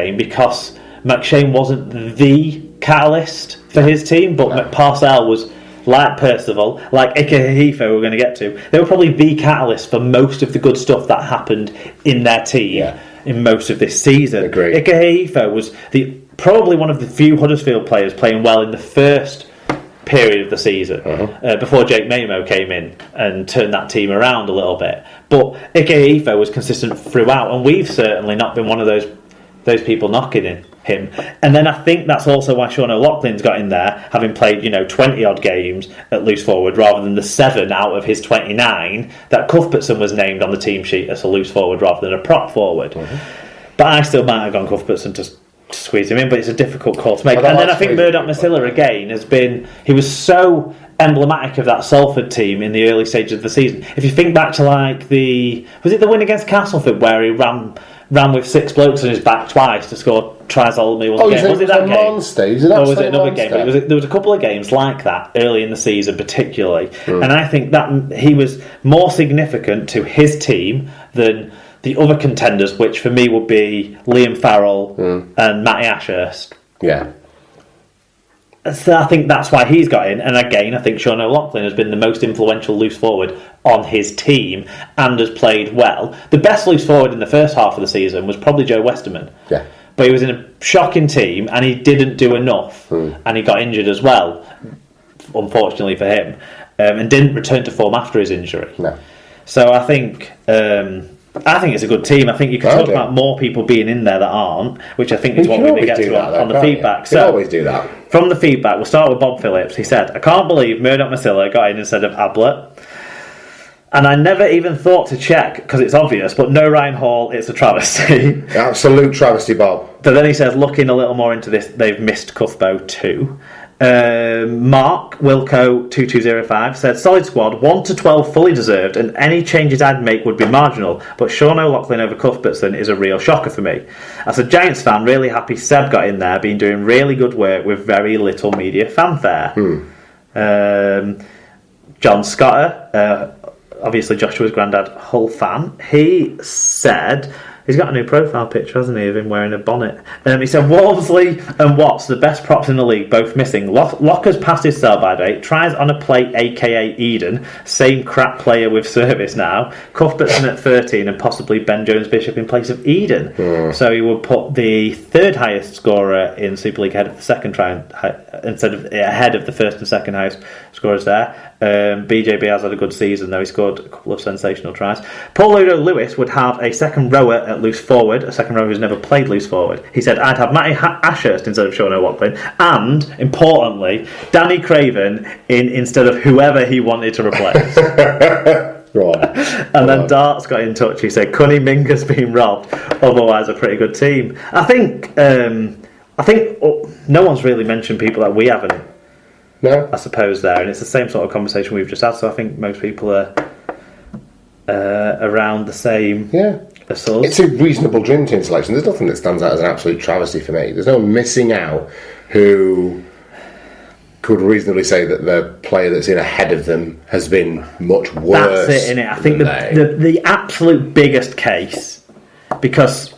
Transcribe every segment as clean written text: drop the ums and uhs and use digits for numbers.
game because McShane wasn't the catalyst for his team, but Parcell was, like Percival, like Ikehife we're going to get to, they were probably the catalyst for most of the good stuff that happened in their team in most of this season. Agreed. Ikehife was probably one of the few Huddersfield players playing well in the first period of the season before Jake Mamo came in and turned that team around a little bit. But Ikehife was consistent throughout, and we've certainly not been one of those people knocking him. And then I think that's also why Sean O'Loughlin's got in there, having played 20 odd games at loose forward rather than the 7 out of his 29 that Cuthbertson was named on the team sheet as a loose forward rather than a prop forward. But I still might have gone Cuthbertson to squeeze him in, but it's a difficult call to make. And then I think Murdoch Masilla again he was so emblematic of that Salford team in the early stages of the season. If you think back to was it the win against Castleford where he ran with 6 blokes on his back twice to score tries ultimately won the game? Was it that game? Monster? Or was it another game? There was a couple of games like that early in the season particularly, and I think that he was more significant to his team than the other contenders, which for me would be Liam Farrell and Matty Ashurst. Yeah. So I think that's why he's got in. And again, I think Sean O'Loughlin has been the most influential loose forward on his team and has played well. The best loose forward in the first half of the season was probably Joe Westerman. Yeah. But he was in a shocking team and he didn't do enough. And he got injured as well, unfortunately for him, and didn't return to form after his injury. No. So I think it's a good team. I think you can talk about more people being in there that aren't, which I think is what we're going to get to on the feedback. You can always do that. From the feedback, we'll start with Bob Phillips. He said, I can't believe Murdoch Masilla got in instead of Ablett. And I never even thought to check, because it's obvious, but no Ryan Hall, it's a travesty. Absolute travesty, Bob. But then he says, looking a little more into this, they've missed Cuthbo too. Mark Wilco 2205 said, solid squad, 1 to 12 fully deserved, and any changes I'd make would be marginal, but Sean O'Loughlin over Cuthbertson is a real shocker for me. As a Giants fan, really happy Seb got in there, been doing really good work with very little media fanfare. John Scotter, obviously Joshua's granddad, Hull fan, he said, he's got a new profile picture, hasn't he, of him wearing a bonnet. He said, Walmsley and Watts, the best props in the league, both missing. Locker's past his sell-by date, tries on a plate, a.k.a. Eden, same crap player with service now, Cuthbertson at 13 and possibly Ben Jones-Bishop in place of Eden. So he would put the third highest scorer in Super League ahead of the second try, instead of ahead of the first and second highest scorers there. BJB has had a good season, though. He scored a couple of sensational tries. Paul Ludo Lewis would have a second rower at loose forward, a second rower who's never played loose forward. He said, I'd have Matty Ashurst instead of Sean O'Loughlin, and, importantly, Danny Craven instead of whoever he wanted to replace. And then Darts got in touch. He said, Cunny Minga's been robbed, otherwise a pretty good team. I think no one's really mentioned people that we haven't. No. I suppose there, and it's the same sort of conversation we've just had, so I think most people are around the same as us. It's a reasonable dream team selection. There's nothing that stands out as an absolute travesty for me. There's no one missing out who could reasonably say that the player that's in ahead of them has been much worse. That's it, innit? I think the absolute biggest case, because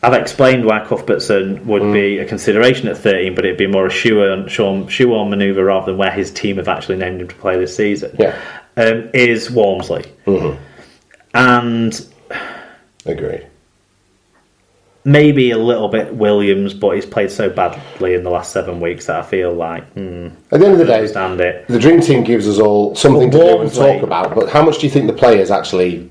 I've explained why Cuthbertson would be a consideration at 13, but it'd be more a shoe-on manoeuvre rather than where his team have actually named him to play this season, is Walmsley. And agreed. Maybe a little bit Williams, but he's played so badly in the last 7 weeks that I feel like at the end of the day, the dream team gives us all something to do and talk about, but how much do you think the players actually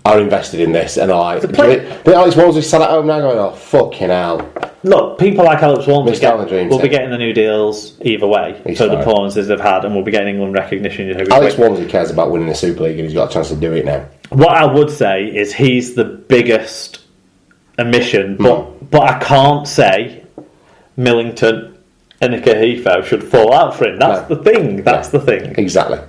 are invested in this and are like, Alex Walmsley sat at home now going, oh fucking hell. Look, people like Alex Walmsley will be getting the new deals either way for the performances they've had, and we'll be getting England recognition. Alex Walmsley cares about winning the Super League and he's got a chance to do it now. What I would say is he's the biggest omission, but I can't say Millington and Ikehife should fall out for him. That's the thing. That's the thing. Exactly.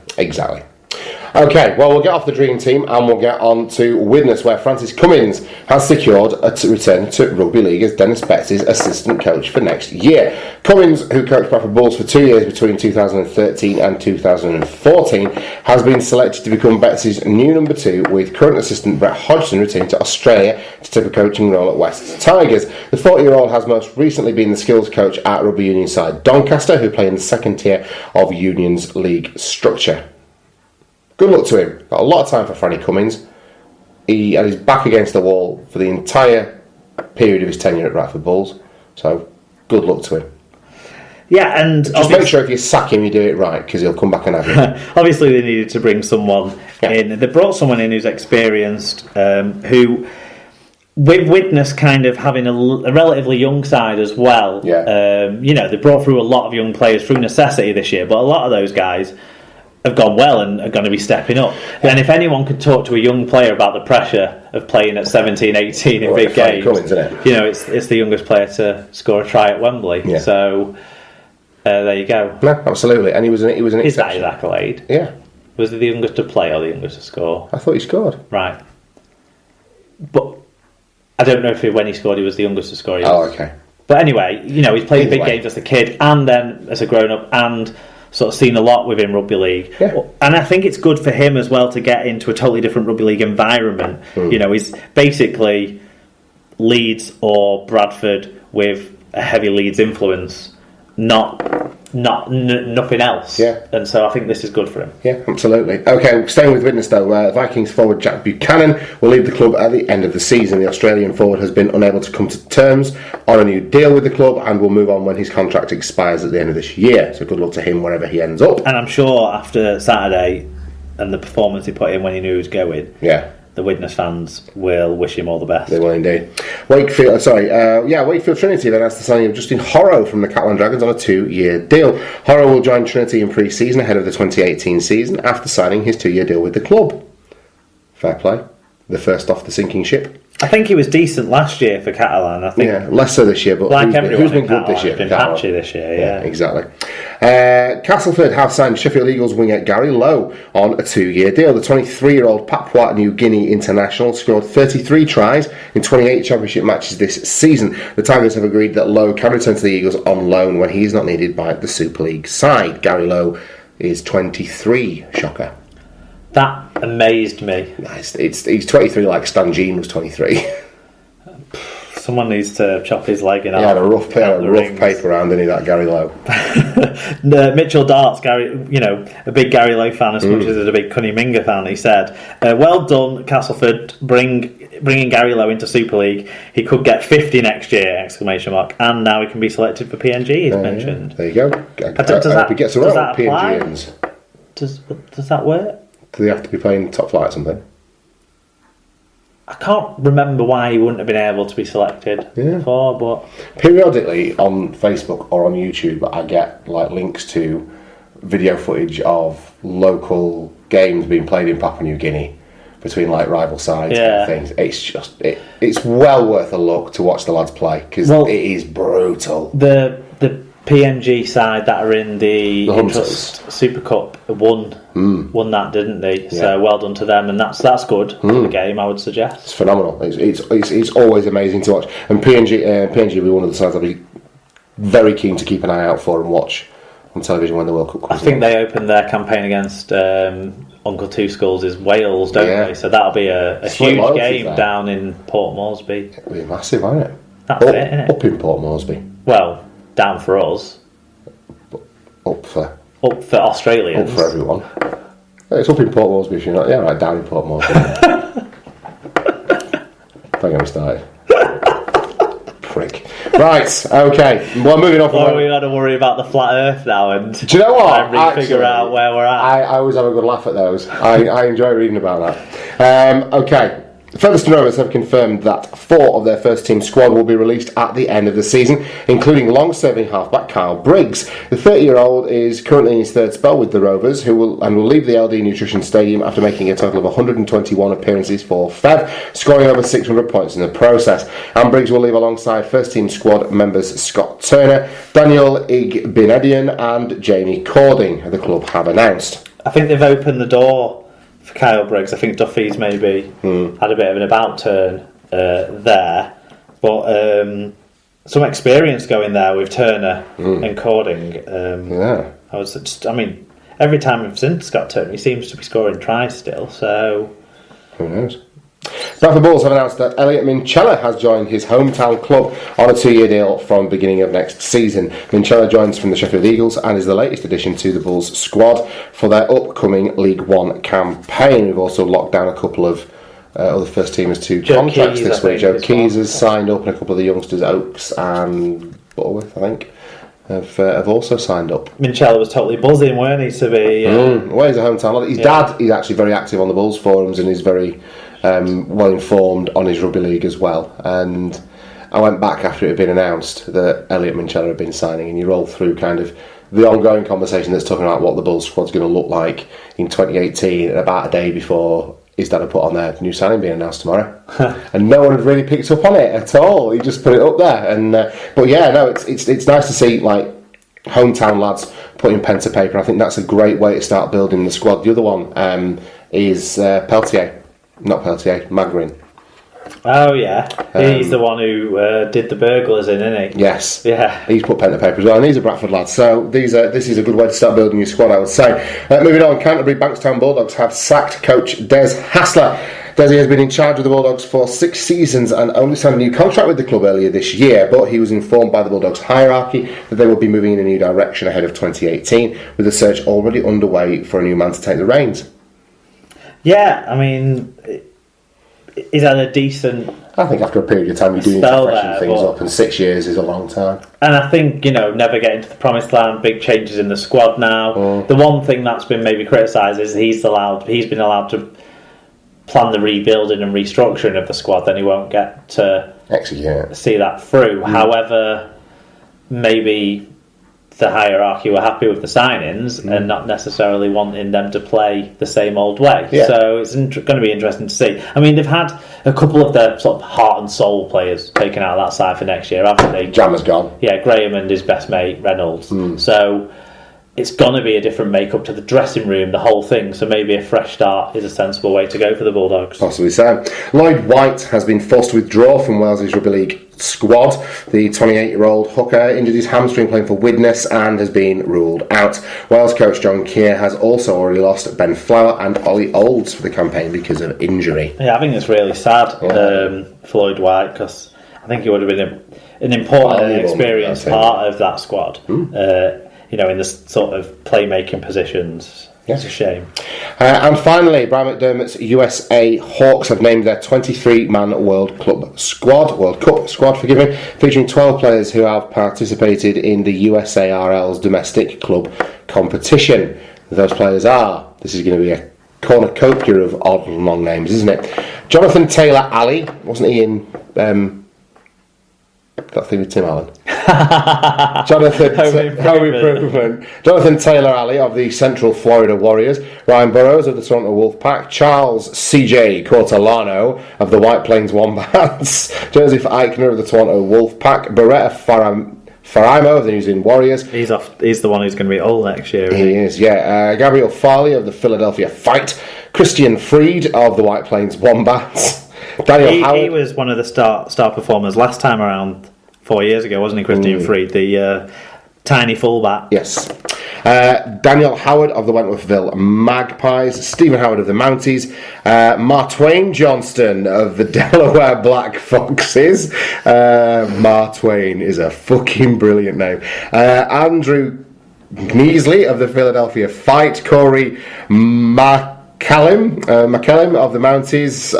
Okay, well, we'll get off the dream team and we'll get on to Widnes, where Francis Cummins has secured a return to Rugby League as Dennis Betts' assistant coach for next year. Cummins, who coached Bradford Bulls for 2 years between 2013 and 2014, has been selected to become Betts' new number 2, with current assistant Brett Hodgson returning to Australia to take a coaching role at West Tigers. The 40-year-old has most recently been the skills coach at rugby union side Doncaster, who play in the second tier of Union's league structure. Good luck to him. Got a lot of time for Franny Cummins. He had his back against the wall for the entire period of his tenure at Bradford Bulls. So, good luck to him. Yeah, and just make sure if you sack him, you do it right, because he'll come back and have you. Obviously, they needed to bring someone in. They brought someone in who's experienced, who, with Widnes kind of having a relatively young side as well. Yeah. They brought through a lot of young players through necessity this year, but a lot of those guys have gone well and are going to be stepping up. Yeah. And if anyone could talk to a young player about the pressure of playing at 17, 18 in big games, Cummins, isn't it? It's the youngest player to score a try at Wembley. Yeah. So there you go. No, absolutely. And he was an exception. Is that his accolade? Yeah. Was he the youngest to play or the youngest to score? I thought he scored. Right. But I don't know if when he scored he was the youngest to score. Okay. But anyway, he's played big games as a kid and then as a grown-up and sort of seen a lot within rugby league. Yeah. And I think it's good for him as well to get into a totally different rugby league environment. He's basically Leeds or Bradford with a heavy Leeds influence, nothing else. Yeah. And so I think this is good for him. Yeah, absolutely. Okay, staying with Widnes though, Vikings forward Jack Buchanan will leave the club at the end of the season. The Australian forward has been unable to come to terms on a new deal with the club and will move on when his contract expires at the end of this year. So good luck to him wherever he ends up. And I'm sure after Saturday and the performance he put in when he knew he was going, the Widnes fans will wish him all the best. They will indeed. Wakefield Trinity then has the signing of Justin Horrow from the Catalan Dragons on a 2-year deal. Horrow will join Trinity in pre-season ahead of the 2018 season after signing his 2-year deal with the club. Fair play. The first off the sinking ship. I think he was decent last year for Catalan. I think less so this year, but who's been good this year? Been patchy this year, yeah. Exactly. Castleford have signed Sheffield Eagles winger Gary Lowe on a 2-year deal. The 23-year-old Papua New Guinea international scored 33 tries in 28 championship matches this season. The Tigers have agreed that Lowe can return to the Eagles on loan when he is not needed by the Super League side. Gary Lowe is 23. Shocker. That amazed me. He's 23 like Stan Jean was 23. Someone needs to chop his leg in half. He had a rough paper around, didn't he, that Gary Lowe? Mitchell Dart's, a big Gary Lowe fan as much as a big Cunny Minga fan, he said, well done, Castleford, bringing Gary Lowe into Super League. He could get 50 next year, ! And now he can be selected for PNG, he's mentioned. There you go. He gets around PNGians. Does that work? Do they have to be playing top flight or something? I can't remember why he wouldn't have been able to be selected before, but periodically on Facebook or on YouTube I get links to video footage of local games being played in Papua New Guinea between rival sides and things. It's just it's well worth a look to watch the lads play because it is brutal. The PNG side that are in the Interest Super Cup won that, didn't they? So well done to them, and that's good for the game, I would suggest. It's phenomenal. It's always amazing to watch, and PNG will be one of the sides I'll be very keen to keep an eye out for and watch on television when the World Cup comes. I think they opened their campaign against Uncle Two Skulls' Wales, don't they? So that'll be a huge game down in Port Moresby. It'll be massive, won't it? That's it, isn't it? Up in Port Moresby. Well, down for us. Up for Australians. Up for everyone. It's up in Port Moresby if you're not. Yeah, right, down in Port Moresby. Don't get me started. Prick. Right, okay. Well, moving on from we've got to worry about the flat earth now and do you know what? Try and figure out where we're at. I always have a good laugh at those. I enjoy reading about that. Okay. Featherstone Rovers have confirmed that 4 of their first team squad will be released at the end of the season, including long-serving halfback Kyle Briggs. The 30-year-old is currently in his 3rd spell with the Rovers, who will leave the LD Nutrition Stadium after making a total of 121 appearances for FEV, scoring over 600 points in the process. And Briggs will leave alongside first-team squad members Scott Turner, Daniel Igbinedian and Jamie Cording, the club have announced. I think they've opened the door for Kyle Briggs. I think Duffy's maybe had a bit of an about turn there, but some experience going there with Turner and Cording. Every time we've seen Scott Turner, he seems to be scoring tries still. So who knows? Bradford Bulls have announced that Elliot Minchella has joined his hometown club on a 2-year deal from beginning of next season. Minchella joins from the Sheffield Eagles and is the latest addition to the Bulls squad for their upcoming League One campaign. We've also locked down a couple of other first teamers to contracts this week. Joe Keys has signed up, and a couple of the youngsters, Oakes and Butterworth, I think, have also signed up. Minchella was totally buzzing, weren't he, to be... Well, he's a hometown lad. His dad is actually very active on the Bulls forums and is very... well informed on his rugby league as well, and I went back after it had been announced that Elliot Minchella had been signing, and you roll through kind of the ongoing conversation that's talking about what the Bulls squad's going to look like in 2018, and about a day before his dad had put on their new signing being announced tomorrow, and no one had really picked up on it at all. He just put it up there, and but yeah, no, it's nice to see like hometown lads putting pen to paper. I think that's a great way to start building the squad. The other one is Peltier. Not Peltier, Magrin. Oh yeah, he's the one who did the burglars in, isn't he? Yes. Yeah. He's put pen to paper as well, and he's a Bradford lad. So this is a good way to start building your squad, I would say. Moving on, Canterbury Bankstown Bulldogs have sacked coach Des Hassler. Desi has been in charge of the Bulldogs for 6 seasons and only signed a new contract with the club earlier this year, but he was informed by the Bulldogs hierarchy that they would be moving in a new direction ahead of 2018, with the search already underway for a new man to take the reins. Yeah, I mean, is that a decent... I think after a period of time you do need to freshen things up, and 6 years is a long time. And I think, never getting to the promised land, big changes in the squad now. The one thing that's been maybe criticised is he's been allowed to plan the rebuilding and restructuring of the squad, then he won't get to see that through. However, maybe the hierarchy were happy with the signings and not necessarily wanting them to play the same old way. Yeah. So it's going to be interesting to see. I mean, they've had a couple of their sort of heart and soul players taken out of that side for next year, haven't they? Jammer's gone. Yeah, Graham and his best mate, Reynolds. So it's going to be a different makeup to the dressing room, the whole thing. So maybe a fresh start is a sensible way to go for the Bulldogs. Possibly so. Lloyd White has been forced to withdraw from Wales's Rugby League squad. The 28-year-old hooker injured his hamstring playing for Widnes and has been ruled out. Wales coach John Keir has also already lost Ben Flower and Ollie Olds for the campaign because of injury. Yeah, I think it's really sad for Lloyd White, because I think he would have been an important and experienced part of that squad. In the sort of playmaking positions. It's a shame. And finally, Brian McDermott's USA Hawks have named their 23-man World Cup squad, featuring 12 players who have participated in the USARL's domestic club competition. Those players are, this is going to be a cornucopia of odd and long names, isn't it? Jonathan Taylor-Alley, wasn't he in... got thing with Tim Allen. Home Improvement. Jonathan Taylor-Alley of the Central Florida Warriors, Ryan Burrows of the Toronto Wolfpack, Charles C.J. Cortolano of the White Plains Wombats, Joseph Eichner of the Toronto Wolfpack, Beretta Faraimo of the New Zealand Warriors. He's the one who's going to be old next year. He is, yeah. Gabriel Farley of the Philadelphia Fight, Christian Freed of the White Plains Wombats. Daniel Howard. He was one of the star performers last time around 4 years ago, wasn't he, Christian Freed, the tiny fullback? Yes. Daniel Howard of the Wentworthville Magpies, Stephen Howard of the Mounties, Martwain Johnston of the Delaware Black Foxes. Martwain is a fucking brilliant name. Andrew Kneasley of the Philadelphia Fight, Corey McCallum of the Mounties,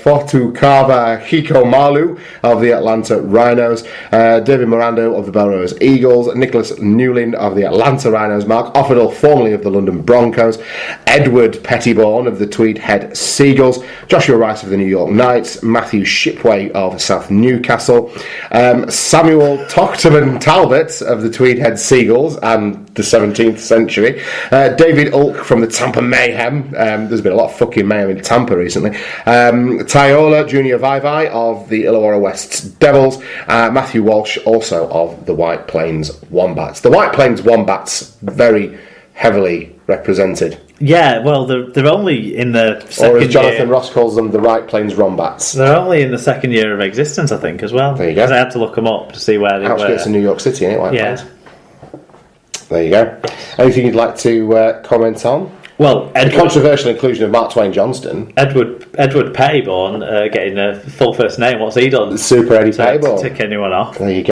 Fortu Carver Hikomalu of the Atlanta Rhinos, David Mirando of the Belrose Eagles, Nicholas Newland of the Atlanta Rhinos, Mark Offerdall, formerly of the London Broncos, Edward Pettybourne of the Tweed Head Seagulls, Joshua Rice of the New York Knights, Matthew Shipway of South Newcastle, Samuel Tochterman Talbot of the Tweed Head Seagulls and the 17th century, David Ulk from the Tampa Mayhem. There's been a lot of fucking mayhem in Tampa recently. Tyola Junior Vaivai of the Illawarra West Devils. Matthew Walsh, also of the White Plains Wombats. The White Plains Wombats, very heavily represented Yeah, well, they're only in the second Or as Jonathan year. Ross calls them, the Right Plains Rombats. They're only in the second year of existence, I think, as well. There you go. Because I had to look them up to see where they Outskirts were. of New York City, ain't it? White Yeah. Plains. There you go. Anything you'd like to comment on? Well, The controversial inclusion of Mark Twain Johnston. Edward Payborn getting a full first name. What's he done? Super Eddie To Payborn. tick anyone off? There you go.